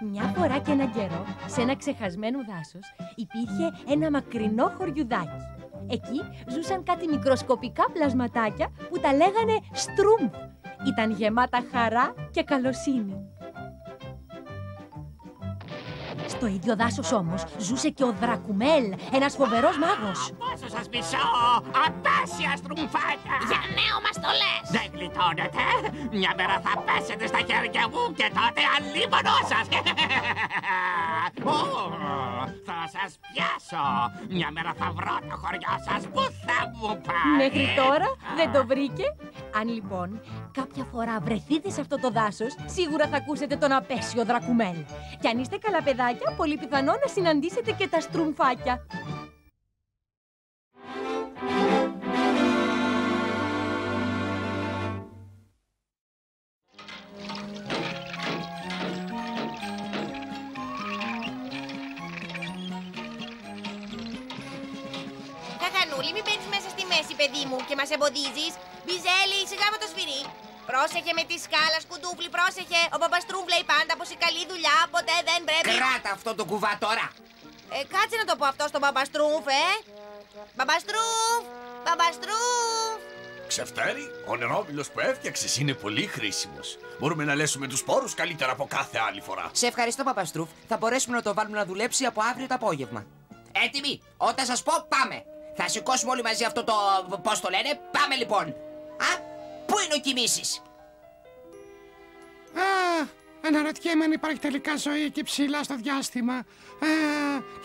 Μια φορά και έναν καιρό, σε ένα ξεχασμένο δάσος, υπήρχε ένα μακρινό χωριουδάκι. Εκεί ζούσαν κάτι μικροσκοπικά πλασματάκια που τα λέγανε Στρούμφ. Ήταν γεμάτα χαρά και καλοσύνη. Στο ίδιο δάσος όμως ζούσε και ο Δρακουμέλ, ένας φοβερός μάγος. Πόσο σας μισώ! Απέσια στρουμφάκια! Για νέο μας το λες! Δεν γλιτώνετε! Μια μέρα θα πέσετε στα χέρια μου και τότε αλίμονό σας! Θα σας πιάσω! Μια μέρα θα βρω το χωριό σας που θα μου πάει! Μέχρι τώρα δεν το βρήκε. Αν λοιπόν κάποια φορά βρεθείτε σε αυτό το δάσος, σίγουρα θα ακούσετε τον απέσιο Δρακουμέλ. Και αν είστε καλά παιδάκια, πολύ πιθανό να συναντήσετε και τα στρουμφάκια. Καχανούλη, μην μπαίνεις μέσα στη μέση, παιδί μου, και μας εμποδίζεις. Μπιζέλη, σιγά με το σφυρί. Πρόσεχε με τη σκάλα, σκουντούφλι, πρόσεχε. Ο Παπαστρούφ λέει πάντα πως η καλή δουλειά ποτέ δεν πρέπει. Κράτα αυτό το κουβά τώρα. Κάτσε να το πω αυτό στον Παπαστρούφ, Παπαστρούφ, Παπαστρούφ. Ξεφτέρι, ο νερόμυλος που έφτιαξες είναι πολύ χρήσιμος. Μπορούμε να λέσουμε τους σπόρους καλύτερα από κάθε άλλη φορά. Σε ευχαριστώ, Παπαστρούφ. Θα μπορέσουμε να το βάλουμε να δουλέψει από αύριο το απόγευμα. Έτοιμοι! Όταν σας πω, πάμε! Θα σηκώσουμε όλοι μαζί αυτό το... πώς το λένε. Πάμε λοιπόν! Πού είναι ο Κιμήσης? Αναρωτιέμαι αν υπάρχει τελικά ζωή εκεί ψηλά στο διάστημα.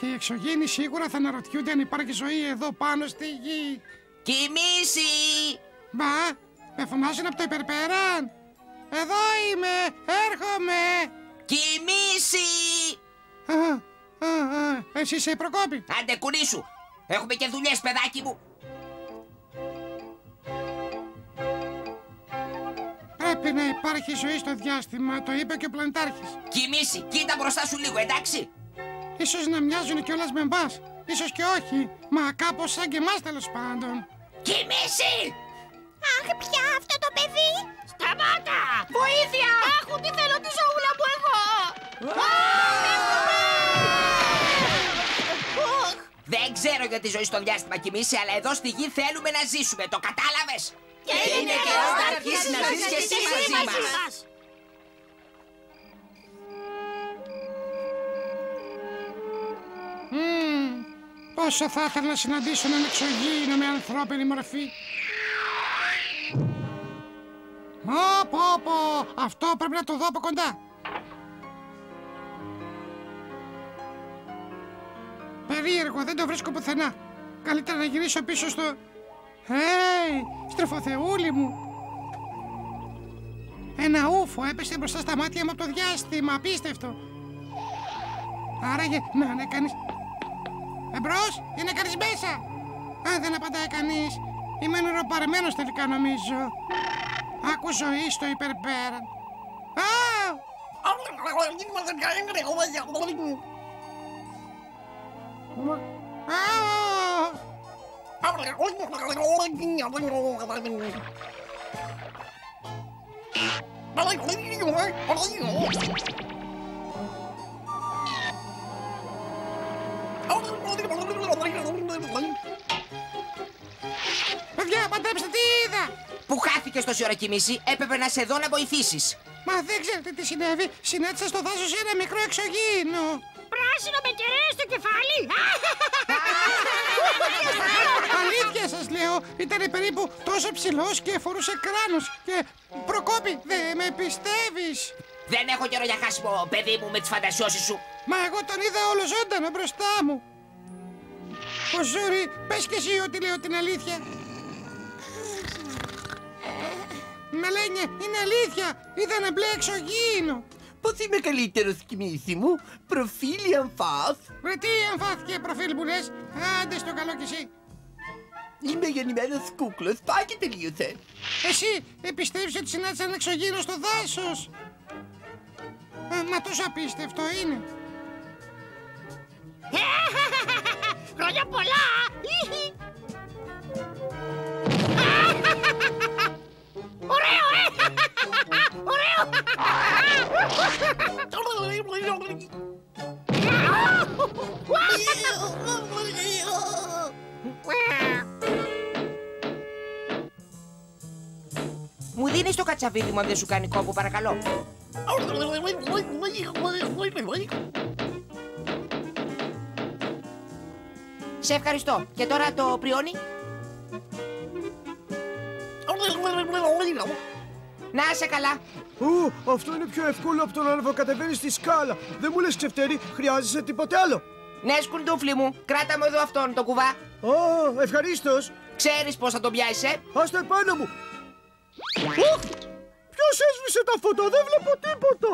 Και οι εξωγήινοι σίγουρα θα αναρωτιούνται αν υπάρχει ζωή εδώ πάνω στη γη. Κιμήση! Μπα, με φωνάζουν από το υπερπέραν. Εδώ είμαι, έρχομαι. Κιμήση! Εσύ είσαι η Προκόπη. Άντε κουνήσου! Έχουμε και δουλειές, παιδάκι μου. Πρέπει να υπάρχει ζωή στο διάστημα, το είπε και ο πλανητάρχης. Κιμήση, κοίτα μπροστά σου λίγο, εντάξει. Ίσως να μοιάζουν κιόλας με εμάς. Ίσως και όχι. Μα κάπως σαν και εμάς τέλος πάντων. Κιμήση! Αχ, πια αυτό το παιδί. Σταμάτα! Βοήθεια! Αχ, τι θέλω τη ζωούλα μου εγώ. Δεν ξέρω για τη ζωή στο διάστημα, Κιμήση, αλλά εδώ στη γη θέλουμε να ζήσουμε. Το κατάλαβες? Και είναι καιρός να αρχίσεις να ζεις και εσύ μαζί μας. Πόσο θα ήθελα να συναντήσω έναν εξωγήινο με ανθρώπινη μορφή. Πω, αυτό πρέπει να το δω από κοντά. Περίεργο, δεν το βρίσκω πουθενά. Καλύτερα να γυρίσω πίσω στο... Στρεφοθεούλη μου. Ένα ούφο έπεσε μπροστά στα μάτια μου από το διάστημα. Απίστευτο. Άραγε, να κανείς... Εμπρός, είναι κανείς μέσα. Δεν απαντάει κανείς. Είμαι νεροπαρμένος τελικά νομίζω. Άκου ζωή στο υπερπέραν. Παιδιά, μαντέψτε τι είδα! Πού χάθηκες τόση ώρα, Κιμήση? Έπρεπε να είσαι εδώ να βοηθήσεις. Μα δεν ξέρετε τι συνέβη. Συνέτησα στο δάσος ένα μικρό εξωγήινο. Πράσινο με κεραίες στο κεφάλι. Αλήθεια σας λέω, ήταν περίπου τόσο ψηλός και φορούσε κράνος. Και Προκόπη, δεν με πιστεύεις? Δεν έχω καιρό για χάσιμο, παιδί μου, με τις φαντασιώσεις σου. Μα εγώ τον είδα όλο ζωντανό μπροστά μου. Ο Ζούρι, πες κι εσύ ότι λέω την αλήθεια. Μελένιε, είναι αλήθεια. Είδα ένα μπλε εξωγήινο. Πώς είμαι καλύτερος, Κιμήση μου? Προφίλ ή αμφάθ? Βρε τι αμφάθηκε προφίλ που λες? Άντε στο καλό κι εσύ. Είμαι γεννημένος κούκλος, πάει και τελείωσε. Εσύ πιστεύεις ότι συνάντησα ένα εξωγήινο στο δάσος? Μα τόσο απίστευτο είναι. Χρόνια πολλά! Ωραία! Μου δίνεις το κατσαβίδι μου αν δεν σου κάνει κόπο, παρακαλώ. Σε ευχαριστώ. Και τώρα το πριόνι. Να είσαι καλά. Αυτό είναι πιο εύκολο από το να ανεβοκατεβαίνεις στη σκάλα. Δεν μου λες, Ξεφτέρη, χρειάζεσαι τίποτε άλλο? Ναι, σκουντούφλι μου, κράτα μου εδώ αυτόν το κουβά. Ευχαρίστως. Ξέρεις πώς θα τον πιάσεις, Ας το επάνω μου. Ποιος έσβησε τα φώτα, δεν βλέπω τίποτα.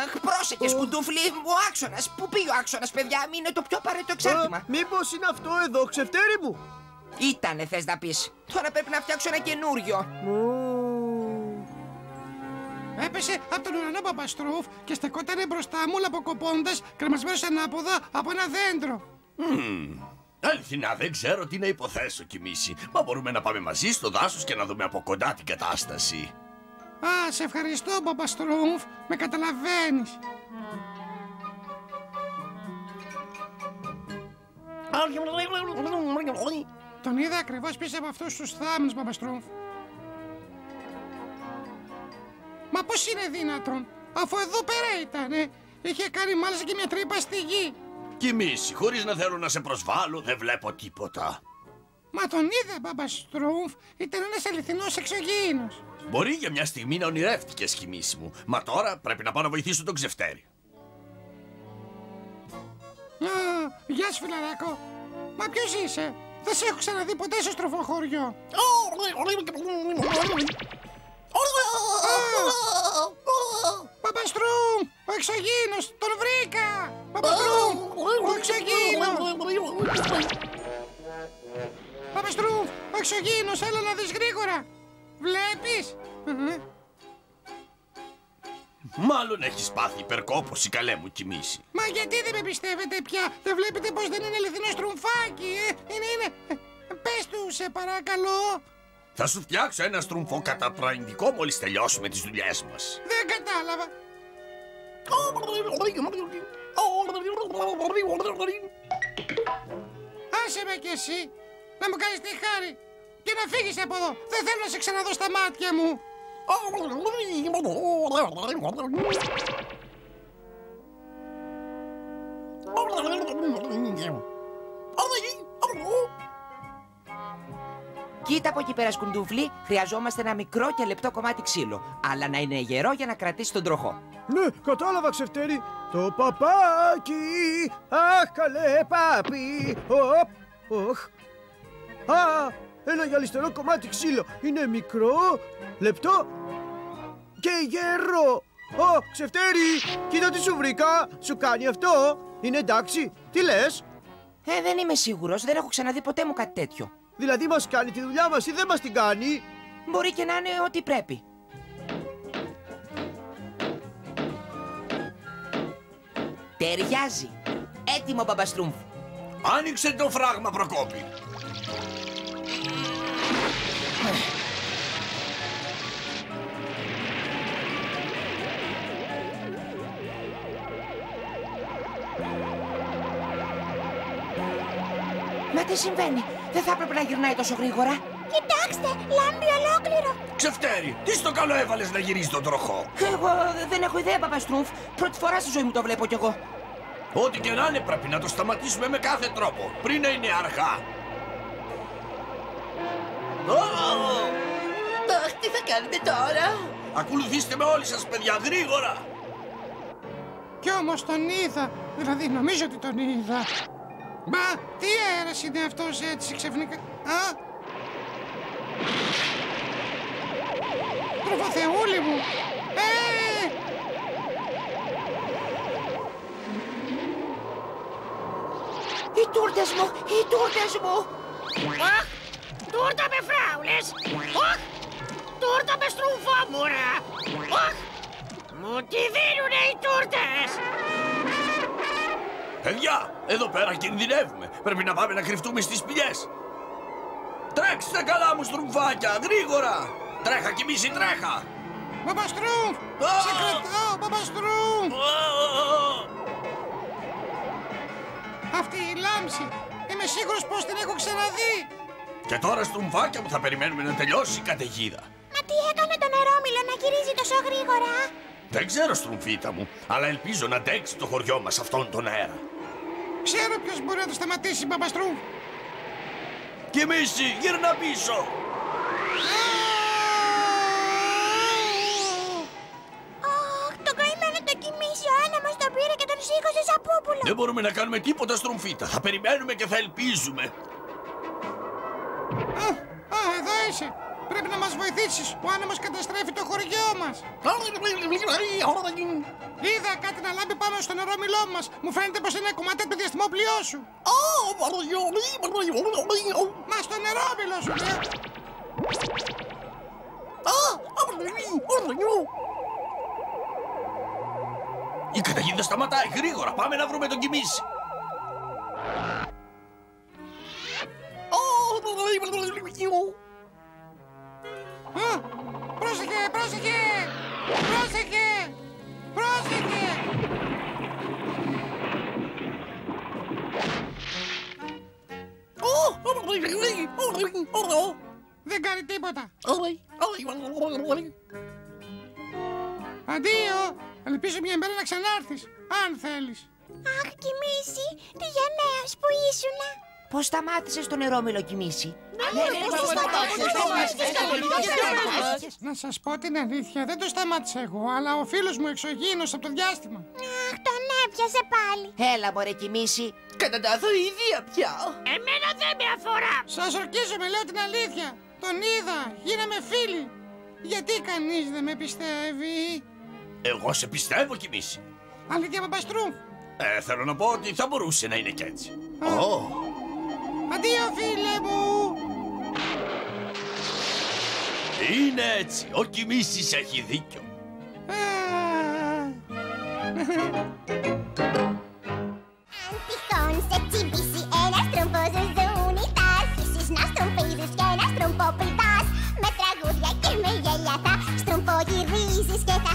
Αχ, πρόσεχε, σκουντούφλι, ο άξονας. Πού πήγε ο άξονας, παιδιά, είναι το πιο απαραίτητο εξάρτημα. Μήπως είναι αυτό εδώ, Ξεφτέρη μου? Ήτανε, θες να πεις. Τώρα πρέπει να φτιάξω ένα καινούριο. Έπεσε από τον ουρανό Παπαστρούφ και στεκότανε μπροστά μου λαποκοπώντας, κρεμασμένος ανάποδα από ένα δέντρο. Αληθινά δεν ξέρω τι να υποθέσω, Κιμίση. Μα μπορούμε να πάμε μαζί στο δάσος και να δούμε από κοντά την κατάσταση. Σε ευχαριστώ, Παπαστρούφ. Με καταλαβαίνεις. Τον είδα ακριβώς πίσω από αυτούς τους θάμνους, Παπαστρούφ. Μα πώς είναι δυνατόν, αφού εδώ πέρα ήτανε. Είχε κάνει μάλιστα και μια τρύπα στη γη. Κιμίση, χωρίς να θέλω να σε προσβάλλω, δεν βλέπω τίποτα. Μα τον είδα, Παπαστρούφ. Ήταν ένας αληθινός εξωγήινος. Μπορεί για μια στιγμή να ονειρεύτηκες, Κιμίση μου. Μα τώρα πρέπει να πάω να βοηθήσω τον Ξεφτέρη. Γεια σου, φιλαράκο. Μα ποιος είσαι? Δεν σε έχω ξαναδεί ποτέ στο στροφοχώριο. Παπαστρούμ, ο εξωγήινος, τον βρήκα! Παπαστρούμ, ο εξωγήινος! Παπαστρούμ, ο εξωγήινος, έλα να δεις γρήγορα! Βλέπεις? Μάλλον έχεις πάθει υπερκόπωση, καλέ μου, Κιμίση. Μα γιατί δεν με πιστεύετε πια? Δεν βλέπετε πως δεν είναι αληθινό στρουμφάκι, Είναι. Πες του, σε παρακαλώ. Θα σου φτιάξω ένα στρουμφό καταπραγητικό μόλις τελειώσουμε τις δουλειές μας. Δεν κατάλαβα. Άσε με κι εσύ, να μου κάνεις τη χάρη και να φύγεις από εδώ. Δεν θέλω να σε ξαναδώ στα μάτια μου. Κοίτα από εκεί πέρα, σκουντούφλι, χρειαζόμαστε ένα μικρό και λεπτό κομμάτι ξύλο. Αλλά να είναι γερό για να κρατήσει τον τροχό. Ναι, κατάλαβα, Ξεφτέρη. Το παπάκι, αχ, καλέ πάπι. Ένα γυαλιστερό κομμάτι ξύλο. Είναι μικρό, λεπτό και γερό. Ξεφτέρη, κοίτα τι σου βρήκα. Σου κάνει αυτό? Είναι εντάξει? Τι λες? Δεν είμαι σίγουρος, δεν έχω ξαναδεί ποτέ μου κάτι τέτοιο. Δηλαδή μας κάνει τη δουλειά μας ή δεν μας την κάνει? Μπορεί και να είναι ό,τι πρέπει. Ταιριάζει. Έτοιμο, Μπαμπαστρούμφ. Άνοιξε το φράγμα, Προκόπη. Μα τι συμβαίνει? Δεν θα έπρεπε να γυρνάει τόσο γρήγορα. Κοιτάξτε, λάμπει ολόκληρο. Ξεφτέρη, τι στο καλό έβαλες να γυρίσει τον τροχό? Εγώ δεν έχω ιδέα, Παπαστρούμφ. Πρώτη φορά στη ζωή μου το βλέπω κι εγώ. Ό,τι και να είναι πρέπει να το σταματήσουμε με κάθε τρόπο, πριν να είναι αργά. Αχ, τι θα κάνετε τώρα? Ακολουθήστε με όλοι σας, παιδιά, γρήγορα. Κι όμως τον είδα. Δηλαδή νομίζω ότι τον είδα. Μα τι αέρας είναι αυτός έτσι ξαφνικά? Τροφοθεούλη μου. Οι τούρτες μου, οι τούρτες μου. Αχ, τούρτα με φράουλες. Αχ, τούρτα με στρούμφο, μωρά. Αχ, μου τι δίνουνε οι τούρτες. Παιδιά, εδώ πέρα κινδυνεύουμε. Πρέπει να πάμε να κρυφτούμε στις σπηλιές. Τρέξτε καλά μου, στρουμφάκια, γρήγορα. Τρέχα, Κιμίση, τρέχα. Μπαμπαστρούμφ, σε κρατάω, Μπαμπαστρούμφ. Αυτή η λάμψη, είμαι σίγουρος πως την έχω ξαναδεί. Και τώρα, στρουμφάκια μου, θα περιμένουμε να τελειώσει η καταιγίδα. Μα τι έκανε το νερόμυλο να γυρίζει τόσο γρήγορα? Δεν ξέρω, στρουμφίτα μου, αλλά ελπίζω να αντέξει το χωριό μας αυτόν τον αέρα. Ξέρω ποιος μπορεί να το σταματήσει, Μπαμπαστρούμφ. Κιμίση, γύρνα πίσω. Αχ, το καημένο το Κιμίση, ο άνεμος τον πήρε και τον σήκωσε σαν πούπουλο. Δεν μπορούμε να κάνουμε τίποτα, στρουμφίτα. Θα περιμένουμε και θα ελπίζουμε. Εδώ είσαι. Πρέπει να μας βοηθήσεις. Ο άνεμος καταστρέφει το χωριό μας. Είδα κάτι να λάμπει πάνω στο νερόμυλό μας. Μου φαίνεται πως είναι κομμάτι του διαστημόπλοιό σου. Μα στο νερόμυλο σου, Η καταιγίδα σταματάει γρήγορα. Πάμε να βρούμε τον Κιμίση. Πρόσεχε, πρόσεχε! Πρόσεχε! Πρόσεχε! Δεν κάνει τίποτα. Αντίο! Ελπίζω μια μέρα να ξανάρθεις, αν θέλεις. Αχ, Κιμίση, τι γενναίος που ήσουνα. Πώς σταμάτησες το νερόμυλο, Κιμίση? Να σας πω την αλήθεια, δεν το σταμάτησα εγώ, αλλά ο φίλος μου εξωγήινος από το διάστημα. Αχ, τον έπιασε πάλι. Έλα, μωρέ, Κιμίση. Καταντάθω η ίδια πια. Εμένα δεν με αφορά. Σας ορκίζομαι, λέω την αλήθεια. Τον είδα, γίναμε φίλοι. Γιατί κανείς δεν με πιστεύει? Εγώ σε πιστεύω, Κιμίση. Αλήθεια, Μπαμπαστρούμφ. Θέλω να πω ότι θα μπορούσε να είναι και έτσι. Αντίο, φίλε μου. Είναι έτσι. Ο Κιμίσης έχει δίκιο. Αν τυχόν σε τσιμπήσει ένας στρούμφος ζούνι, θα αρχίσεις να στρομφίζεις κι ένα στρομφό πετάς. Με τραγούδια και με γέλια θα στρομφογυρίζεις και θα